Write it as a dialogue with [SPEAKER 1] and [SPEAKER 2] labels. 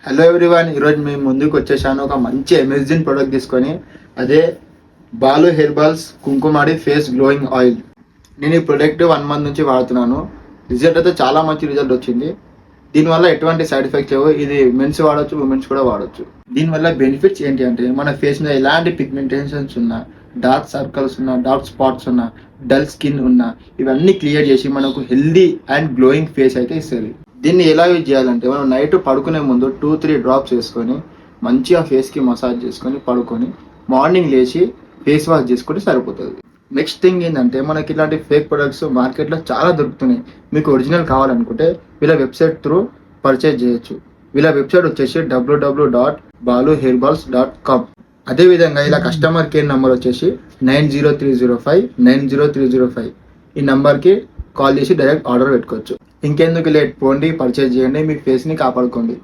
[SPEAKER 1] Hello everyone, ఈరోజు మేము ముందుకు వచ్చేసాను ఒక మంచి అమేజింగ్ ప్రోడక్ట్ తీసుకొని. అదే బాలు hair balls Kumkumadi face glowing oil. నేను ఈ ప్రోడక్ట్ 1 month నుంచి వాడుతున్నాను. రిజల్ట్ అయితే చాలా మంచి రిజల్ట్ వచ్చింది. దీనివల్ల ఎటువంటి సైడ్ ఎఫెక్ట్స్ లేవు. ఇది మెన్స్ వాడచ్చు, ఉమెన్స్ కూడా వాడచ్చు. దీనివల్ల బెనిఫిట్స్ ఏంటి అంటే, మన ఫేస్ మీద ఎలాంటి పిగ్మెంటేషన్స్ ఉన్నా, డార్క్ సర్కిల్స్ ఉన్నా, డార్క్ స్పాట్స్ ఉన్నా, డల్ స్కిన్ ఉన్నా, ఇవన్నీ క్లియర్ చేసి మనకు హెల్దీ అండ్ గ్లోయింగ్ ఫేస్ అయితే ఇస్తుంది. దీన్ని ఎలా యూజ్ చేయాలంటే, మనం నైట్ పడుకునే ముందు 2-3 డ్రాప్స్ వేసుకొని మంచిగా ఫేస్కి మసాజ్ చేసుకొని పడుకొని మార్నింగ్ లేచి ఫేస్ వాష్ చేసుకుంటే సరిపోతుంది. నెక్స్ట్ థింగ్ ఏంటంటే, మనకి ఇలాంటి ఫేక్ ప్రొడక్ట్స్ మార్కెట్లో చాలా దొరుకుతున్నాయి. మీకు ఒరిజినల్ కావాలనుకుంటే వీళ్ళ వెబ్సైట్ త్రూ పర్చేజ్ చేయొచ్చు. వీళ్ళ వెబ్సైట్ వచ్చేసి www.baluhairballs.com. అదేవిధంగా ఇలా కస్టమర్ కేర్ నెంబర్ వచ్చేసి 9030590305. ఈ నెంబర్కి కాల్ చేసి డైరెక్ట్ ఆర్డర్ పెట్టుకోవచ్చు. ఇంకెందుకు లేట్, పోండి పర్చేజ్ చేయండి, మీ ఫేస్ని కాపాడుకోండి.